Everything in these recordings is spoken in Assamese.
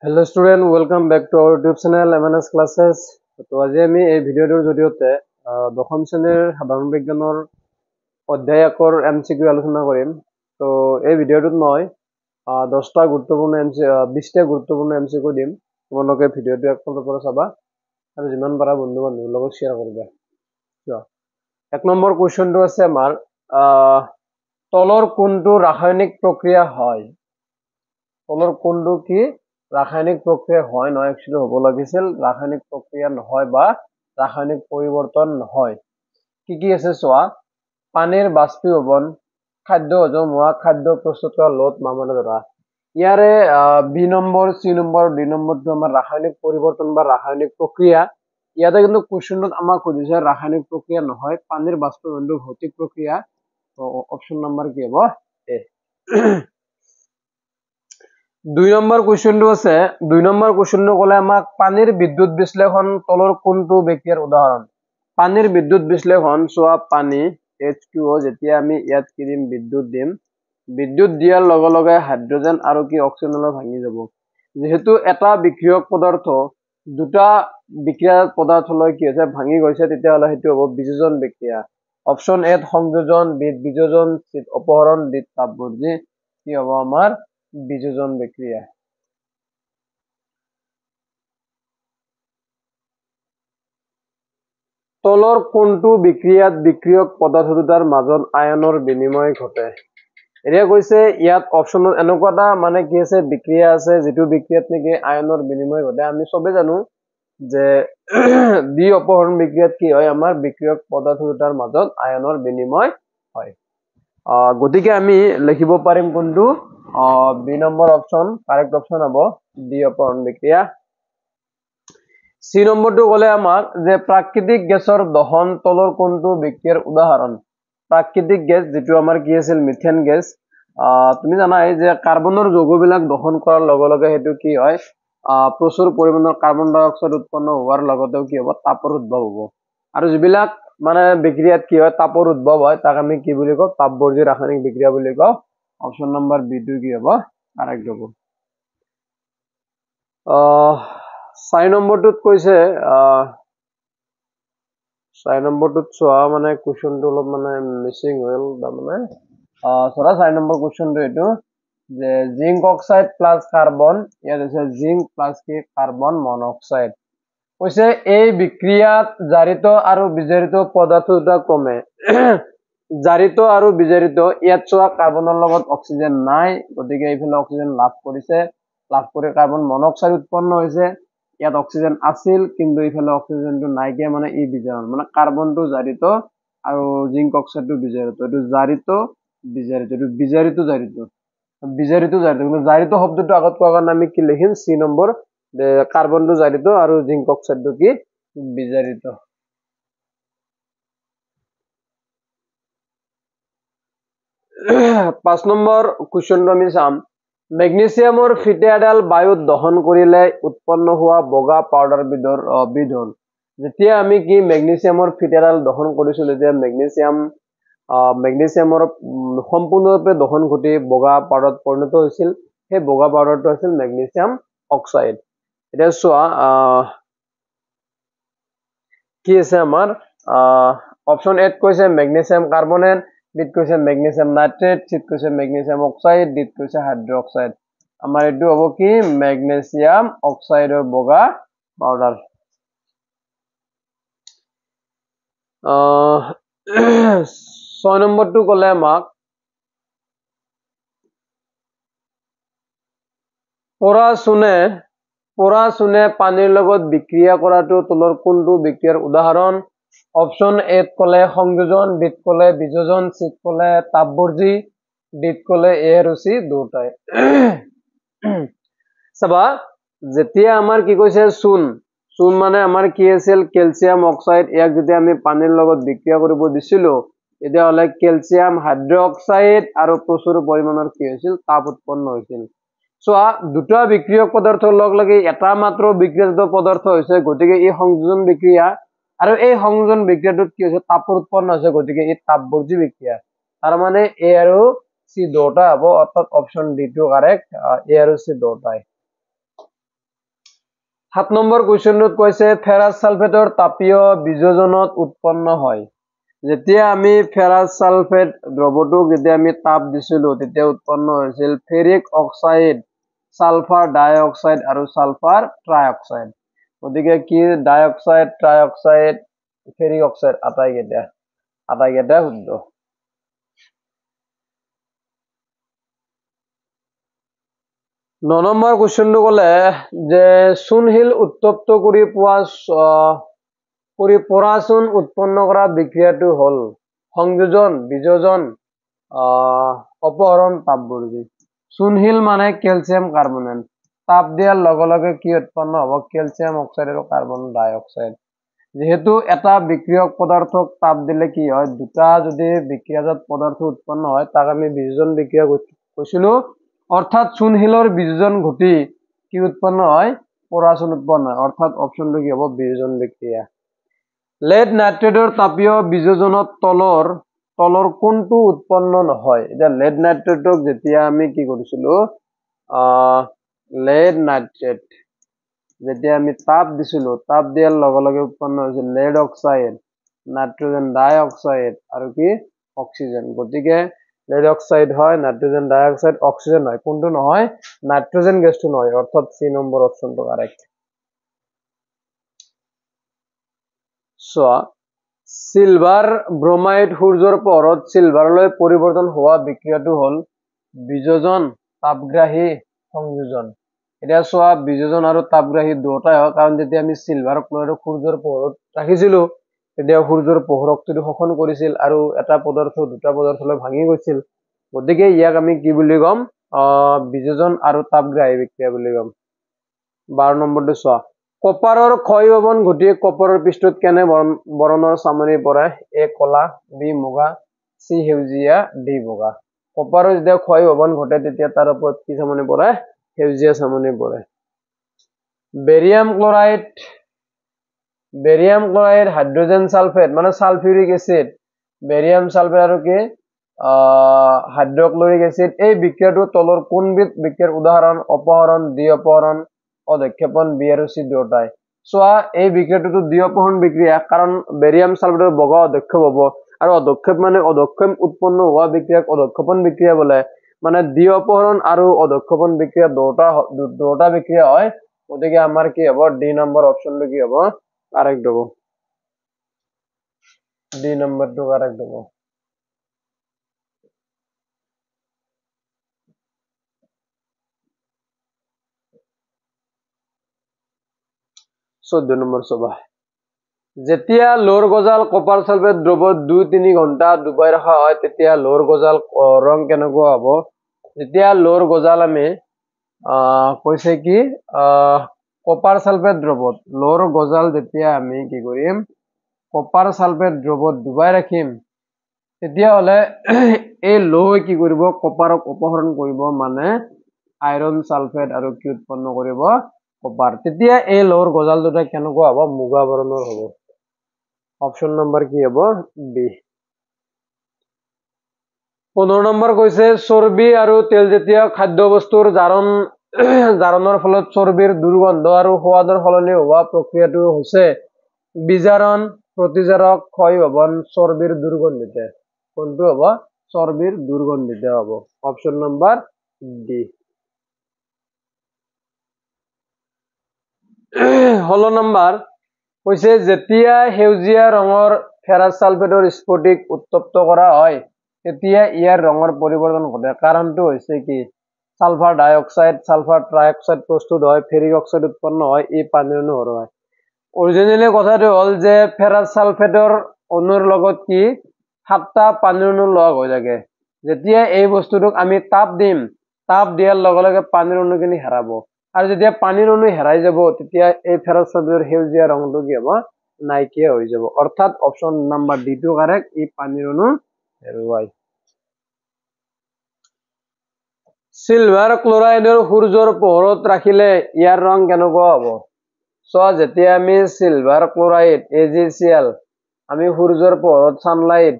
Hello student, welcome back to our YouTube channel MNS Classes. তো আজি আমি এই ভিডিওটোৰ জৰিয়তে দশম শ্ৰেণীৰ সাধাৰণ বিজ্ঞানৰ অধ্যায় একৰ MCQ আলোচনা কৰিম। তো এই ভিডিওটোত মই 10টা গুৰুত্বপূৰ্ণ 20টা গুৰুত্বপূৰ্ণ MCQ দিম। তোমালোকে ভিডিওটো একফালৰ পৰা চাবা আৰু যিমান পাৰা বন্ধু বান্ধৱীৰ লগত শ্বেয়াৰ কৰিবা। এক নম্বৰ কুৱেশ্যনটো আছে আমাৰ তলৰ কোনটো ৰাসায়নিক প্ৰক্ৰিয়া হয়? তলৰ কোনটো কি ৰাসায়নিক প্ৰক্ৰিয়া হয় নয় একচুয়ালি হব লাগিছিল ৰাসায়নিক প্ৰক্ৰিয়া নহয় বা ৰাসায়নিক পৰিবৰ্তন নহয় কি আছে চোৱা পানীৰ বাষ্পীভৱন খাদ্য হজম হোৱা খাদ্য প্ৰস্তুত কৰা লোট মামলা ধৰা ইয়াৰে বি নম্বৰ সি নম্বৰ দুই নম্বৰটো আমাৰ ৰাসায়নিক পৰিৱৰ্তন বা ৰাসায়নিক প্ৰক্ৰিয়া ইয়াতে কিন্তু কোৱেশ্যনটোত আমাক সুধিছে ৰাসায়নিক প্ৰক্ৰিয়া নহয় পানীৰ বাষ্পীভৱনটো ভৌতিক প্ৰক্ৰিয়া অপচন নম্বৰ কি হ'ব এ দুই নম্বৰ কুৱেশ্যনটো আছে দুই নম্বৰ কুৱেশ্যনটো ক'লে আমাক পানীৰ বিদ্যুৎ বিশ্লেষণ তলৰ কোনটো বিক্ৰিয়াৰ উদাহৰণ পানীৰ বিদ্যুৎ বিশ্লেষণ চোৱা পানী H2O যেতিয়া আমি ইয়াত কি দিম বিদ্যুৎ দিয়াৰ লগে লগে হাইড্ৰজেন আৰু কি অক্সিজেনলৈ ভাঙি যাব যেহেতু এটা বিক্ৰিয়ক পদাৰ্থ দুটা বিক্ৰিয়া পদাৰ্থলৈ কি হৈছে ভাঙি গৈছে তেতিয়া হলে হেতু হ'ব বিযোজন বিক্ৰিয়া অপচন এ সংযোজন বিত বিযোজন চিত অপহৰণ দিত তাপবৰ্জি কি হ'ব আমাৰ বিযোজন বিক্ৰিয়া তলৰ কোনটো বিক্ৰিয়াত বিক্ৰিয়ক পদাৰ্থ দুটাৰ মাজত আয়নৰ বিনিময় ঘটে এৰিয়া কৈছে ইয়াত অপচনত এনেকুৱা মানে কি আছে বিক্ৰিয়া আছে যেটো বিক্ৰিয়াত নেকি আয়নৰ বিনিময় ঘটে আমি সবে জানো যে দ্বি অপহৰণ বিক্ৰিয়াত কি হয় আমাৰ বিক্ৰিয়ক পদাৰ্থ দুটাৰ মাজত আয়নৰ বিনিময় হয় গতিকে আমি লিখিব পাৰিম কোনটো বি নম্বৰ অপচন কাৰেক্ট অপচন হ'ব ডি অপহৰণ বিক্ৰিয়া সি নম্বৰটো ক'লে আমাক যে প্ৰাকৃতিক গেছৰ দহন তলৰ কোনটো বিক্ৰিয়াৰ উদাহৰণ প্ৰাকৃতিক গেছ যেটো আমাৰ কি আছিল মিথেন গেছ তুমি জানাই যে কাৰ্বনৰ যৌগবিলাক দহন কৰাৰ লগে লগে হেতু কি হয় প্ৰচুৰ পৰিমাণৰ কাৰ্বন ডাই অক্সাইড উৎপন্ন হোৱাৰ লগতেও কি হ'ব তাপৰ উদ্ভৱ হ'ব আৰু যিবিলাক মানে বিক্ৰিয়াত কি হয় তাপৰ উদ্ভৱ হয় তাক আমি কি বুলি কওঁ তাপবৰ্জি ৰাসায়নিক বিক্ৰিয়া বুলি কওঁ অপচন নম্বৰ বি টো কি হ'ব কাৰেক্ট হ'ব 6 নম্বৰটোত কৈছে 6 নম্বৰটোত চোৱা মানে কোৱেশ্যনটো অলপ মানে মিসিং হ'ল মানে চৰা 6 নম্বৰ কোৱেশ্যনটো এটো যে জিংক অক্সাইড প্লাস কাৰ্বন ইয়াত আছে জিংক প্লাস কি কাৰ্বন মনোক্সাইড কৈছে এই বিক্ৰিয়াত জাৰিত আৰু বিজাৰিত পদাৰ্থ দুটা ক্ৰমে জাৰিত আৰু বিজাৰিত ইয়াত চোৱা কাৰ্বনৰ লগত অক্সিজেন নাই গতিকে এইফালে অক্সিজেন লাভ কৰিছে লাভ কৰি কাৰ্বন মনোক্সাইড উৎপন্ন হৈছে ইয়াত অক্সিজেন আছিল কিন্তু এইফালে অক্সিজেনটো নাইকিয়া মানে ই বিজাৰণ মানে কাৰ্বনটো জাৰিত আৰু জিংক অক্সাইডটো বিজাৰিত এটো জাৰিত বিজাৰিত এটো বিজাৰিত কিন্তু জাৰিত শব্দটো আগত কোৱাৰ কাৰণে আমি কি লিখিম সি নম্বৰ কাৰ্বনটো জাৰিত আৰু জিংক অক্সাইডটো কি বিজাৰিত 5 নম্বৰ কুৱেশ্যনটো আমি চাম মেগনেছিয়ামৰ ফিটা এডাল বায়ুত দহন কৰিলে উৎপন্ন হোৱা বগা পাউডাৰ বিধ হ'ল যেতিয়া আমি কি মেগনেছিয়ামৰ ফিটা এডাল দহন কৰিছিল তেতিয়া মেগনেছিয়ামৰ সম্পূৰ্ণৰূপে দহন ঘটি বগা পাউডাৰত পৰিণত হৈছিল সেই বগা পাউডাৰটো আছিল মেগনেছিয়াম অক্সাইড এটা চোৱা কি আছে আমাৰ অপচন এ কৈছে মেগনেছিয়াম কাৰ্বনেট বিট কৈছে মেগনেছিয়াম নাইট্ৰেট চিট কৈছে মেগনেছিয়াম অক্সাইড ডিট কৈছে হাইড্ৰক্সাইড আমাৰ এটো হ'ব কি মেগনেছিয়াম অক্সাইডৰ বগা পাউডাৰ 6 নম্বৰটো ক'লে আমাক পৰা চুনে পানীৰ লগত বিক্ৰিয়া কৰাটো তলৰ কোনটো বিক্ৰিয়াৰ উদাহৰণ অপচন এ ক'লে সংযোজন বিট ক'লে বিযোজন চিট ক'লে তাপবৰ্জি ডিট ক'লে এ আৰু সি দুটাই চাবা যেতিয়া আমাৰ কি কৈছে চুন মানে আমাৰ কি আছিল ক্যালসিয়াম অক্সাইড ইয়াক যদি আমি পানীৰ লগত বিক্ৰিয়া কৰিব দিছিলো এতিয়া হলে ক্যালসিয়াম হাইড্ৰক্সাইড আৰু প্ৰচুৰ পৰিমাণৰ কি হৈছিল তাপ উৎপন্ন হৈছিল চোৱা দুটা বিক্ৰিয়ক পদাৰ্থৰ লগ লাগি এটা মাত্ৰ বিক্ৰিয়াজাত পদাৰ্থ হৈছে গতিকে এই সংযোজন বিক্ৰিয়া আৰু এই সংযোজন বিক্ৰিয়াটোত কি হৈছে তাপৰ উৎপন্ন হৈছে গতিকে এই তাপবৰ্জি বিক্ৰিয়া তাৰ মানে এ আৰু সি দুটা হ'ব অৰ্থাৎ অপচন ডি টো কাৰেক্ট এ আৰু সি দুটাই 7 নম্বৰ কুৱেশ্যনটোত কৈছে ফেৰাছ ছালফেটৰ তাপীয় বিযোজনত উৎপন্ন হয়। যেতিয়া আমি ফেৰাছ ছালফেট দ্ৰৱটোক যেতিয়া আমি তাপ দিছিলো তেতিয়া উৎপন্ন হৈছিল ferric oxide, sulphur dioxide আৰু সালফাৰ ট্ৰাই অক্সাইড। গতিকে কি dioxide, trioxide, ferric oxide আটাইকেইটা শুদ্ধ। 9 নম্বৰ কুৱেশ্যনটো ক'লে যে চূণশিল উত্তপ্ত কৰি পৰা চূণ উৎপন্ন কৰা বিক্ৰিয়াটো হ'ল সংযোজন, বিযোজন, অপহরণ, তাপবর্গী। চূণশিল মানে ক্যালসিয়াম কার্বনেট। তাপ দিয়ার লগে লগে কি উৎপন্ন হব? ক্যালসিয়াম অক্সাইড আর কার্বন ডাই অক্সাইড। যেহেতু এটা বিক্রিয়ক পদার্থক তাপ দিলে কি হয়, দুটা যদি বিক্রিয়াজাত পদার্থ উৎপন্ন হয় তাক আমি বিযোজন বিক্রিয়া কৈছিলো। অর্থাৎ চূণশিলৰ বিযোজন ঘটি কি উৎপন্ন হয়? পৰা চূণ উৎপন্ন হয়। অৰ্থাৎ অপশনটো কি হব? বিযোজন বিক্ৰিয়া। লেড নাইট্ৰেটৰ তাপীয় বিযোজনত তলৰ কোনটো উৎপন্ন নহয়? এটা লেড নাইট্ৰেটক যেতিয়া আমি কি কৰিছিলো, লেড নাইট্ৰেট যেতিয়া আমি তাপ দিছিলো, তাপ দিয়াৰ লগে লগে উৎপন্ন হৈছিল লেড অক্সাইড, নাইট্ৰোজেন ডাই অক্সাইড আৰু কি অক্সিজেন। গতিকে লেড অক্সাইড হয়, নাইট্রোজেন ডাই অক্সাইড, অক্সিজেন হয়। কোনটো নহয়? নাইট্রোজেন গেছটো নহয়। অর্থাৎ সি নম্বৰ অপশনটো কাৰেক্ট। সিলভাৰ ব্ৰোমাইড সূৰ্যৰ পোহৰত সিলভাৰলৈ পৰিৱৰ্তন হোৱা বিক্ৰিয়াটো হ'ল বিযোজন, তাপগ্ৰাহী, সংযোজন। এতিয়া চোৱা বিযোজন আৰু তাপগ্ৰাহী দুটাই হয়, কাৰণ যেতিয়া আমি সিলভাৰ ক্লোৰাইডক সূৰ্যৰ পোহৰত ৰাখিছিলো তেতিয়া সূৰ্যৰ পোহৰ শক্তিটো শোষণ কৰিছিল আৰু এটা পদাৰ্থ দুটা পদাৰ্থলৈ ভাঙি গৈছিল। গতিকে ইয়াক আমি কি বুলি ক'ম? বিযোজন আৰু তাপগ্ৰাহী বিক্ৰিয়া বুলি ক'ম। 12 নম্বৰটো চোৱা, কপাৰৰ ক্ষয় ভৱন ঘটি কপাৰৰ পৃষ্ঠত কেনে বৰণৰ চামনি পৰে? এ কলা, বি মুগা, সি সেউজীয়া, ডি বগা। কপাৰৰ যেতিয়া ক্ষয় ভৱন ঘটে তেতিয়া তাৰ ওপৰত কি চামনি পৰে? সেউজীয়া চামনি পৰে। বেৰিয়াম ক্লোৰাইড, হাইড্ৰোজেন সালফেট মানে সালফিউৰিক এসিড, বেৰিয়াম সালফেট আৰু কি হাইড্ৰোক্লোৰিক এসিড। এই বিক্ৰিয়াটো তলৰ কোনবিধ বিক্ৰিয়াৰ উদাহৰণ? অপহৰণ, দ্বি অপহৰণ, অধক্ষেপণ, বি আৰু সি দুটাই। চোৱা এই বিক্ৰিয়াটো দ্বি অপহৰণ বিক্ৰিয়া, কাৰণ বেৰিয়াম সালফেটৰ বগা অধক্ষেপ হব আৰু অধক্ষেপ মানে অধক্ষেপ উৎপন্ন হোৱা বিক্ৰিয়াক অধক্ষেপণ বিক্ৰিয়া বোলে। মানে দ্বি অপহৰণ আৰু অধক্ষেপণ বিক্ৰিয়া দুটা বিক্ৰিয়া হয়। গতিকে আমাৰ কি হব? ডি নম্বৰ অপশনটো কি হব? কাৰেক্ট হব। ডি নম্বৰটো কাৰেক্ট হব। 14 নম্বৰ চাবা, যেতিয়া লোৰ গজাল কপাৰ সালফেট দ্ৰৱত 2-3 ঘণ্টা ডুবাই ৰখা হয় তেতিয়া লোৰ গজাল ৰং কেনেকুৱা হব? যেতিয়া লোৰ গজাল আমি কৈছে কি কপাৰ সালফেট দ্ৰৱত লোৰ গজাল যেতিয়া আমি কি কৰিম? কপাৰ সালফেট দ্ৰৱত ডুবাই ৰাখিম তেতিয়া হলে এই লৌহ কি কৰিব? কপাৰক অপহৰণ কৰিব, মানে আইৰন সালফেট আৰু কি উৎপন্ন কৰিব? কপাৰ। তেতিয়া এই লৌহৰ গজাল দুটা কেনেকুৱা হব? মুগা বৰণৰ হব। অপশন নম্বৰ কি হব? বি। 15 নম্বৰ কৈছে চৰ্বি আৰু তেলজাতীয় খাদ্যবস্তুৰ জাৰণৰ ফলত চৰ্বিৰ দুৰ্গন্ধ আৰু সোৱাদৰ সলনি হোৱা প্ৰক্ৰিয়াটো হৈছে বিজাৰণ, প্ৰতিজাৰক, ক্ষয় ভৱন, চৰ্বিৰ দুৰ্গন্ধিত। কোনটো হব? চৰ্বিৰ দুৰ্গন্ধিত হব। Option number D. 16 নম্বৰ কৈছে যেতিয়া সেউজীয়া ৰঙৰ ফেৰাছ সালফেটৰ স্ফটিক উত্তপ্ত কৰা হয় তেতিয়া ইয়াৰ ৰঙৰ পৰিৱৰ্তন ঘটে। কাৰণটো হৈছে কি? সালফাৰ ডাই অক্সাইড, সালফাৰ ট্ৰাই অক্সাইড প্ৰস্তুত হয়, ফেৰিক অক্সাইড উৎপন্ন হয়, এই পানীৰ অণু হৰুৱায়। অৰিজিনেলি কথাটো হ'ল যে ফেৰাছ সালফেটৰ অণুৰ লগত কি 7টা পানীৰ অণু লগ হৈ থাকে। যেতিয়া এই বস্তুটোক আমি তাপ দিম, তাপ দিয়াৰ লগে লগে পানীৰ অণুখিনি হেৰাব আৰু যেতিয়া পানীৰ অণু হেৰাই যাব তেতিয়া এই ফেৰাছ সালফেটৰ সেউজীয়া ৰংটো কি হ'ব? নাইকিয়া হৈ যাব। অৰ্থাৎ অপশন নম্বৰ ডি টো কাৰেক্ট, এই পানীৰ অণু হেৰুৱায়। সিলভাৰ ক্লোৰাইডৰ সূৰ্যৰ পোহৰত ৰাখিলে ইয়াৰ ৰং কেনেকুৱা হ'ব? চোৱা যেতিয়া আমি সিলভাৰ ক্লোৰাইড AgCl আমি সূৰ্যৰ পোহৰত সানলাইট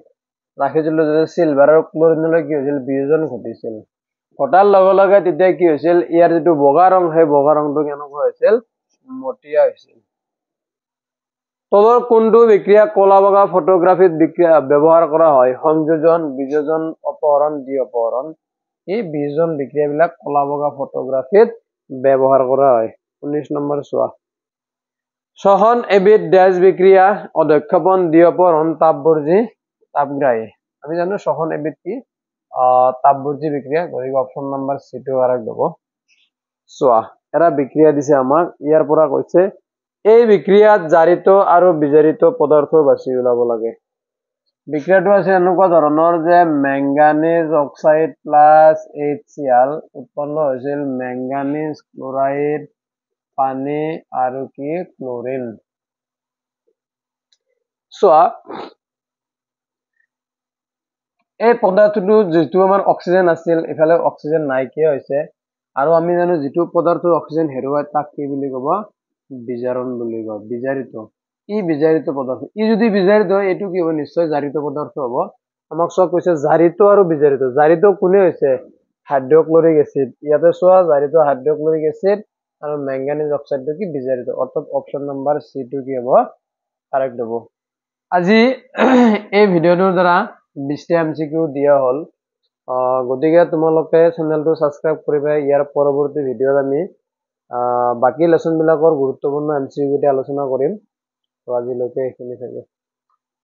ৰাখিছিলো, যেতিয়া সিলভাৰ আৰু ক্লোৰিনলৈ কি হৈছিল? বিয়োজন ঘটিছিল। ঘটাৰ লগে লগে তেতিয়া কি হৈছিল? ইয়াৰ যিটো বগা ৰং সেই বগা ৰংটো কেনেকুৱা হৈছিল? মটিয়া হৈছিল। তলৰ কোনটো বিক্ৰিয়া কলা বগা ফটোগ্ৰাফিত ব্যৱহাৰ কৰা হয়? সংযোজন, বিযোজন, অপহৰণ, দ্বি অপহৰণ। এই বিযোজন বিক্ৰিয়াবিলাক কলা বগা ফটোগ্ৰাফিত ব্যৱহাৰ কৰা হয়। 19 নম্বৰ চোৱা। ছখন এবিধ ডেছ বিক্ৰিয়া, অধক্ষেপণ, দ্বি অপহৰণ, তাপবৰ্জী, তাপগ্ৰাহী। আমি জানো ছখন এবিধ কি? তাপবৰ্জী বিক্ৰিয়া, গতিকে অপশ্যন নম্বৰ চিটো কাৰেক্ট হ'ব। চোৱা, এটা বিক্ৰিয়া দিছে আমাক, ইয়াৰ পৰা কৈছে এই বিক্ৰিয়াত জাৰিত আৰু বিজাৰিত পদাৰ্থ বাছি ওলাব লাগে। বিক্ৰিয়াটো আছে এনেকুৱা ধৰণৰ যে মেংগানিজ অক্সাইড প্লাছ HCl উৎপন্ন হৈছিল মেংগানিজ ক্লৰাইড, পানী আৰু কি ক্লৰিন। চোৱা, এই পদাৰ্থটো যিটো আমাৰ অক্সিজেন আছিল ইফালে অক্সিজেন নাইকিয়া হৈছে, আৰু আমি জানো যিটো পদাৰ্থ অক্সিজেন হেৰুৱাই তাক কি বুলি ক'ব? বিজাৰণ বুলি কয়, বিজাৰিত। ই বিজাৰিত পদাৰ্থ। ই যদি বিজাৰিত হয় এইটো কি হ'ব? নিশ্চয় জাৰিত পদাৰ্থ হ'ব। আমাক চোৱা কৈছে জাৰিত আৰু বিজাৰিত। জাৰিত কোনে হৈছে? Hydrochloric acid. ইয়াতে চোৱা জাৰিত হাইড্ৰক্লৰিক এচিড আৰু মেংগানিজ অক্সাইডটো কি বিজাৰিত, অৰ্থাৎ অপশ্যন নম্বৰ চিটো কি হ'ব? কাৰেক্ট হ'ব। আজি এই ভিডিঅ'টোৰ দ্বাৰা 20টা MCQ দিয়া হ'ল। গতিকে তোমালোকে চেনেলটো ছাবস্ক্ৰাইব কৰিবা। ইয়াৰ পৰৱৰ্তী ভিডিঅ'ত আমি বাকী লেচনবিলাকৰ গুৰুত্বপূৰ্ণ MCQ আলোচনা কৰিম। তো আজিলৈকে এইখিনি থাকে।